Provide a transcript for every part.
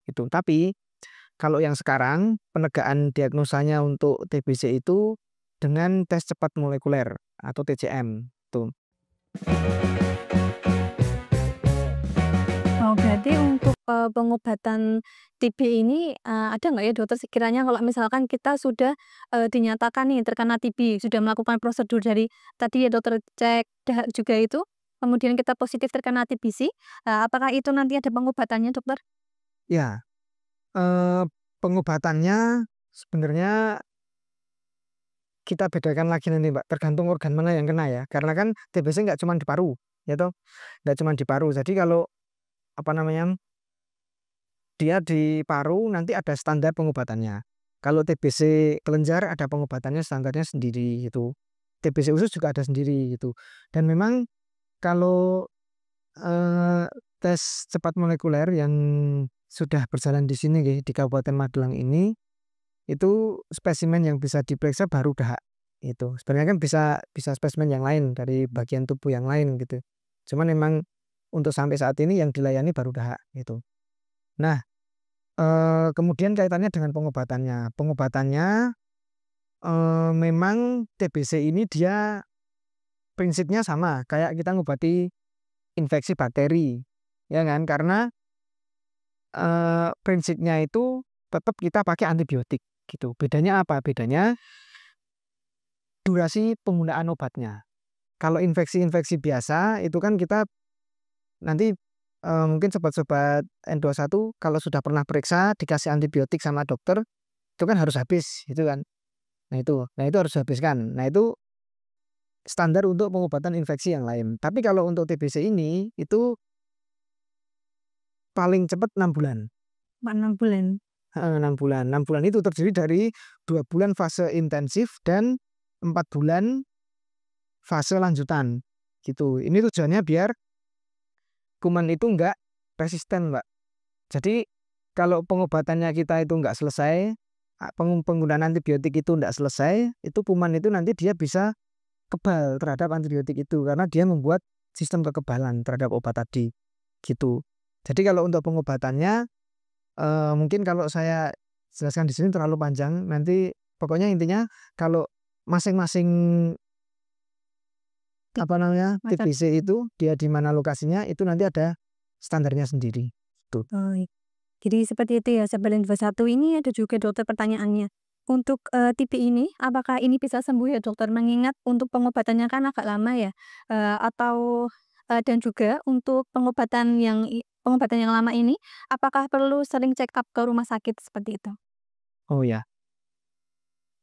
Itu. Tapi kalau yang sekarang penegakan diagnosanya untuk TBC itu dengan tes cepat molekuler atau TCM tuh. Oh, berarti untuk, pengobatan TB ini, ada nggak ya dokter sekiranya kalau misalkan kita sudah, dinyatakan nih terkena TB, sudah melakukan prosedur dari tadi ya dokter cek dahak juga itu, kemudian kita positif terkena TBC, apakah itu nanti ada pengobatannya dokter? Ya, eee, pengobatannya sebenarnya kita bedakan lagi nanti Mbak, tergantung organ mana yang kena ya. Karena kan TBC nggak cuma di paru, ya toh, nggak cuma di paru. Jadi kalau, apa namanya, dia di paru nanti ada standar pengobatannya. Kalau TBC kelenjar ada pengobatannya standarnya sendiri gitu. TBC usus juga ada sendiri gitu. Dan memang kalau, eee, tes cepat molekuler yang sudah berjalan di sini nggih, di Kabupaten Magelang ini, itu spesimen yang bisa diperiksa baru dahak, itu. Sebenarnya kan bisa bisa spesimen yang lain dari bagian tubuh yang lain gitu. Cuman memang untuk sampai saat ini yang dilayani baru dahak gitu. Nah, kemudian kaitannya dengan pengobatannya. Pengobatannya, memang TBC ini dia prinsipnya sama kayak kita ngobati infeksi bakteri, ya kan? Karena, prinsipnya itu tetap kita pakai antibiotik gitu. Bedanya apa? Bedanya durasi penggunaan obatnya. Kalau infeksi-infeksi biasa itu kan kita nanti, mungkin sobat-sobat N21 kalau sudah pernah periksa dikasih antibiotik sama dokter, itu kan harus habis gitu kan. Nah itu harus dihabiskan. Nah itu standar untuk pengobatan infeksi yang lain. Tapi kalau untuk TBC ini itu paling cepat 6 bulan. 6 bulan. Heeh, 6 bulan. 6 bulan itu terdiri dari 2 bulan fase intensif dan 4 bulan fase lanjutan gitu. Ini tujuannya biar kuman itu enggak resisten, Mbak. Jadi kalau pengobatannya kita itu enggak selesai, penggunaan antibiotik itu enggak selesai, itu kuman itu nanti dia bisa kebal terhadap antibiotik itu karena dia membuat sistem kekebalan terhadap obat tadi, gitu. Jadi kalau untuk pengobatannya, mungkin kalau saya jelaskan di sini terlalu panjang, nanti pokoknya intinya kalau masing-masing, Tip apa namanya, macam TBC itu dia di mana lokasinya itu nanti ada standarnya sendiri, gitu. oh, jadi seperti itu ya, Sobat N21 ini ada juga dokter pertanyaannya. Untuk, TB ini, apakah ini bisa sembuh ya dokter? Mengingat untuk pengobatannya kan agak lama ya, atau, dan juga untuk pengobatan yang lama ini, apakah perlu sering check up ke rumah sakit seperti itu? Oh ya,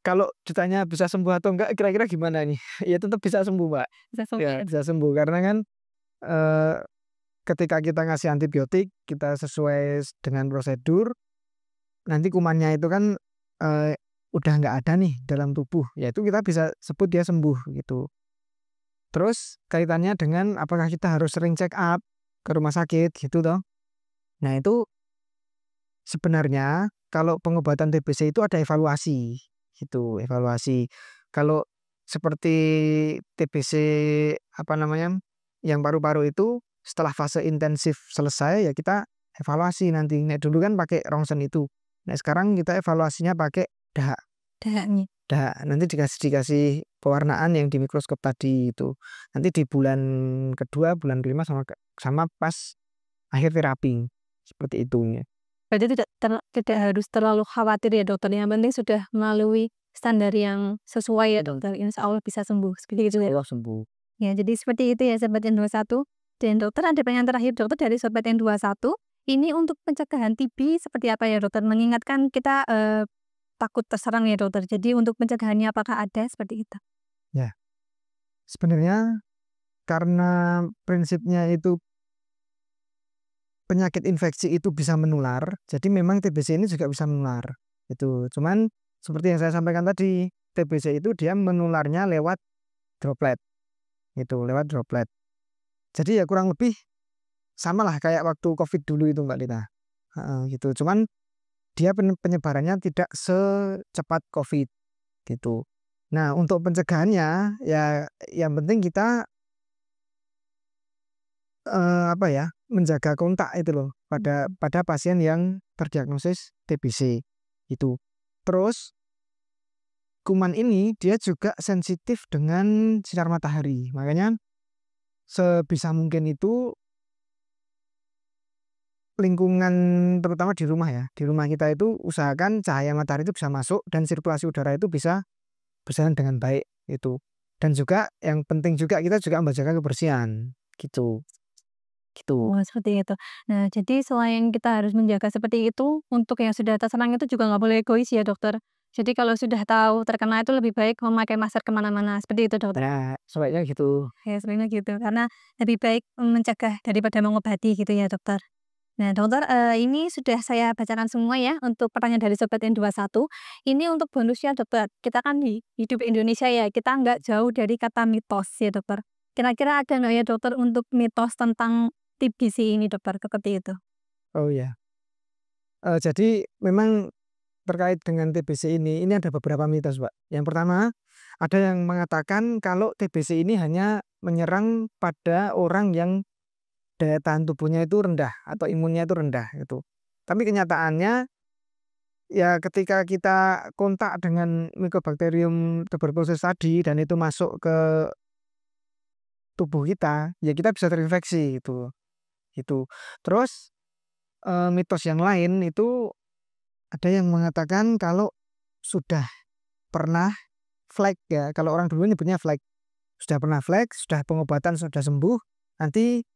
kalau ditanya bisa sembuh atau enggak kira-kira gimana nih? Ya tetap bisa sembuh, Mbak. Bisa sembuh Ya ya? bisa sembuh karena kan, eee, ketika kita ngasih antibiotik, kita sesuai dengan prosedur, nanti kumannya itu kan, eee, udah nggak ada nih dalam tubuh, ya itu kita bisa sebut dia sembuh gitu. Terus kaitannya dengan apakah kita harus sering check up ke rumah sakit gitu toh. Nah itu sebenarnya kalau pengobatan TBC itu ada evaluasi gitu, evaluasi. Kalau seperti TBC, apa namanya, yang paru-paru itu setelah fase intensif selesai ya kita evaluasi nanti. Nek dulu kan pakai rongsen itu. Nah sekarang kita evaluasinya pakai dahak. Dahaknya. Dahak nanti dikasih dikasih pewarnaan yang di mikroskop tadi itu. Nanti di bulan kedua, bulan kelima sama pas akhir terapi. Seperti itu ya. Berarti tidak harus terlalu khawatir ya dokter, yang penting sudah melalui standar yang sesuai ya dokter, insya Allah bisa sembuh, seperti itu ya? Allah sembuh. Ya, jadi seperti itu ya Sobat N21. Dan dokter ada pertanyaan terakhir dokter dari Sobat N21, ini untuk pencegahan TB seperti apa ya dokter? Mengingatkan kita, takut terserang ya dokter, jadi untuk pencegahannya apakah ada seperti itu? Ya, sebenarnya karena prinsipnya itu penyakit infeksi itu bisa menular, jadi memang TBC ini juga bisa menular, itu. Cuman seperti yang saya sampaikan tadi, TBC itu dia menularnya lewat droplet, itu, lewat droplet. Jadi ya kurang lebih samalah kayak waktu Covid dulu itu Mbak Lita, heeh, gitu. Cuman dia penyebarannya tidak secepat Covid, gitu. Nah untuk pencegahannya, ya yang penting kita, apa ya, menjaga kontak itu loh pada pasien yang terdiagnosis TBC itu. Terus kuman ini dia juga sensitif dengan sinar matahari. Makanya sebisa mungkin itu lingkungan terutama di rumah ya. Di rumah kita itu usahakan cahaya matahari itu bisa masuk dan sirkulasi udara itu bisa berjalan dengan baik itu. Dan juga yang penting juga kita juga menjaga kebersihan gitu. Gitu. Oh, seperti itu. Nah, jadi selain kita harus menjaga seperti itu, untuk yang sudah terserang itu juga nggak boleh egois ya, dokter. Jadi kalau sudah tahu terkena itu lebih baik memakai masker kemana-mana, seperti itu, dokter? Nah, sebaiknya gitu. Ya, sebenarnya gitu, karena lebih baik mencegah daripada mengobati gitu ya, dokter. Nah, dokter, ini sudah saya bacakan semua ya untuk pertanyaan dari Sobat N21. Ini untuk bonusnya, dokter. Kita kan hidup Indonesia ya, kita nggak jauh dari kata mitos ya, dokter. Kira-kira ada nggak ya, dokter, untuk mitos tentang TBC ini, dokter, seperti itu? Oh ya. Jadi memang terkait dengan TBC ini ada beberapa mitos, Pak. Yang pertama, ada yang mengatakan kalau TBC ini hanya menyerang pada orang yang daya tahan tubuhnya itu rendah atau imunnya itu rendah gitu. Tapi kenyataannya ya ketika kita kontak dengan Mycobacterium tuberculosis tadi dan itu masuk ke tubuh kita, ya kita bisa terinfeksi gitu. Gitu. Terus mitos yang lain itu ada yang mengatakan kalau sudah pernah flek ya, kalau orang dulu nyebutnya flek. Sudah pernah flek, sudah pengobatan sudah sembuh, nanti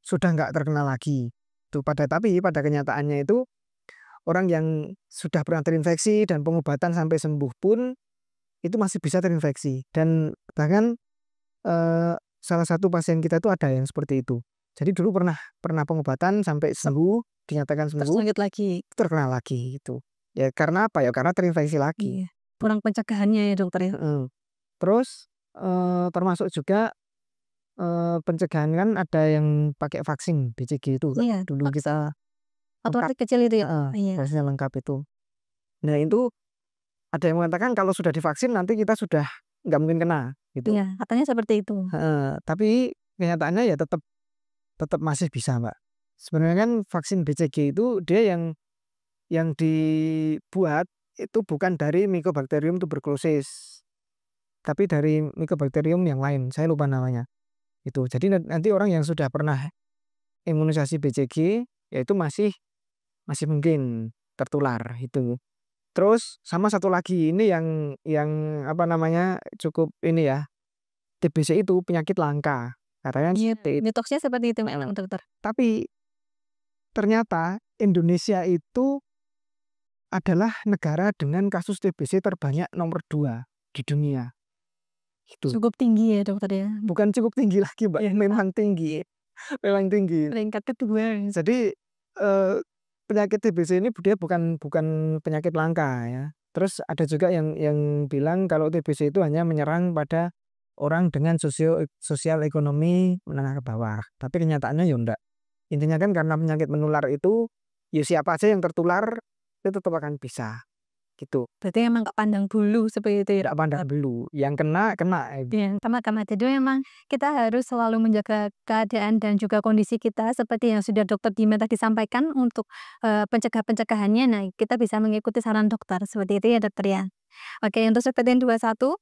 sudah nggak terkena lagi. Tapi pada kenyataannya itu orang yang sudah pernah terinfeksi dan pengobatan sampai sembuh pun itu masih bisa terinfeksi. Dan bahkan salah satu pasien kita itu ada yang seperti itu. Jadi dulu pernah pengobatan sampai sembuh, dinyatakan sembuh, Terus lanjut lagi. terkena lagi gitu. Ya karena apa ya? Karena terinfeksi lagi. Iya, kurang pencegahannya ya, dokter, ya? Heeh. Terus termasuk juga pencegahan kan ada yang pakai vaksin BCG itu kan Iya, dulu kita waktu lengkap. masih kecil itu ya? Heeh, Iya. vaksinnya lengkap itu. Nah itu ada yang mengatakan kalau sudah divaksin nanti kita sudah nggak mungkin kena gitu. Iya, katanya seperti itu. Heeh, tapi kenyataannya ya tetap tetap masih bisa, Mbak. Sebenarnya kan vaksin BCG itu dia yang dibuat itu bukan dari Mycobacterium tuberculosis, tapi dari Mycobacterium yang lain, saya lupa namanya. Itu. Jadi nanti orang yang sudah pernah imunisasi BCG ya itu masih mungkin tertular itu. Terus sama satu lagi ini yang apa namanya cukup ini ya, TBC itu penyakit langka. Katanya Iya, seperti itu. mitosnya seperti itu memang, dokter. Tapi ternyata Indonesia itu adalah negara dengan kasus TBC terbanyak nomor 2 di dunia. Itu. Cukup tinggi ya, dokter, ya? Bukan cukup tinggi lagi, Mbak. Iya, Memang tinggi. Memang tinggi. peringkat kedua. Jadi penyakit TBC ini dia bukan bukan penyakit langka ya. Terus ada juga yang bilang kalau TBC itu hanya menyerang pada orang dengan sosial ekonomi menengah ke bawah. Tapi kenyataannya ya enggak. Intinya kan karena penyakit menular itu ya siapa aja yang tertular itu tetap akan bisa gitu. Berarti emang nggak pandang bulu seperti itu ya, Tidak pandang dokter? bulu. Yang kena. Iya, sama-sama. Jadi memang kita harus selalu menjaga keadaan dan juga kondisi kita seperti yang sudah Dokter Dima tadi sampaikan untuk, pencegahannya. Nah, kita bisa mengikuti saran dokter, seperti itu ya, dokter, ya? Oke, untuk Sobat N21,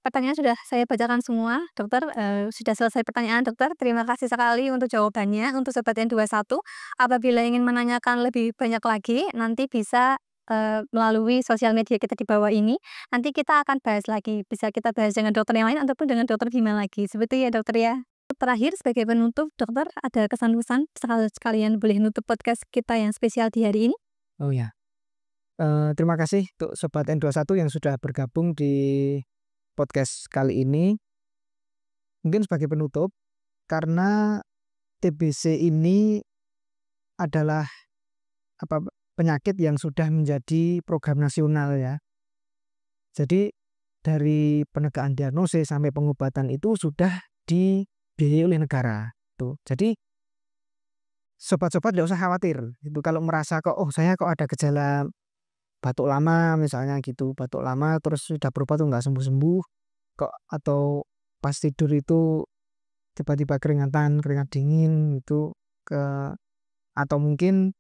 pertanyaan sudah saya bacakan semua, dokter, sudah selesai pertanyaan, dokter. Terima kasih sekali untuk jawabannya. Untuk Sobat N21, apabila ingin menanyakan lebih banyak lagi, nanti bisa, melalui sosial media kita di bawah ini. Nanti kita akan bahas lagi, bisa kita bahas dengan dokter yang lain ataupun dengan Dokter Bima lagi, seperti ya, dokter, ya? Terakhir sebagai penutup, dokter ada kesan-pesan sekalian boleh nutup podcast kita yang spesial di hari ini? Oh ya. Terima kasih untuk Sobat N21 yang sudah bergabung di podcast kali ini. Mungkin sebagai penutup, karena TBC ini adalah penyakit yang sudah menjadi program nasional ya. Jadi dari penegakan diagnosis sampai pengobatan itu sudah dibiayai oleh negara. Tuh. Jadi sobat-sobat tidak usah khawatir. Itu kalau merasa saya kok ada gejala batuk lama misalnya gitu, batuk lama terus sudah berobat tuh nggak sembuh-sembuh kok, atau pas tidur itu tiba-tiba keringat dingin itu ke Atau mungkin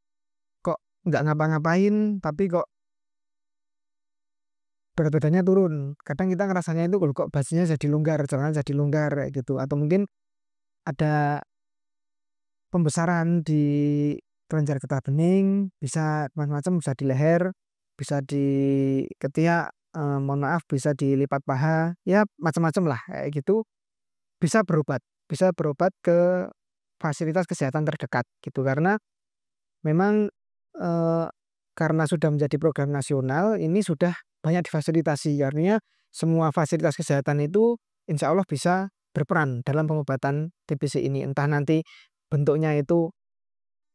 kok nggak ngapa-ngapain tapi kok berat badannya turun. Kadang kita ngerasanya itu kok badannya jadi longgar, jalan jadi longgar kayak gitu. Atau mungkin ada pembesaran di kelenjar getah bening, bisa macam-macam, bisa di leher, bisa di ketiak, mohon maaf bisa di lipat paha, ya macam-macam lah kayak gitu. Bisa berobat ke fasilitas kesehatan terdekat gitu karena memang eh, karena sudah menjadi program nasional ini sudah banyak difasilitasi artinya semua fasilitas kesehatan itu insya Allah bisa berperan dalam pengobatan TBC ini entah nanti bentuknya itu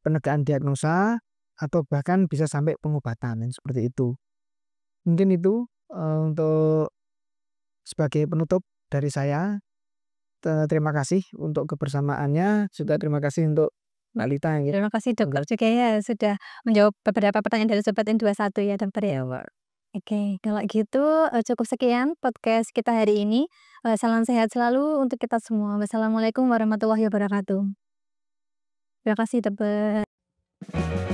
penegaan diagnosa atau bahkan bisa sampai pengobatan seperti itu. Mungkin itu untuk sebagai penutup dari saya. Terima kasih untuk kebersamaannya, juga terima kasih untuk Mbak Lita ya. Terima kasih Dokter juga ya sudah menjawab beberapa pertanyaan dari Sobat N21 ya Dokter ya. Oke, kalau gitu cukup sekian podcast kita hari ini. Salam sehat selalu untuk kita semua. Wassalamualaikum warahmatullahi wabarakatuh. Terima kasih Dokter.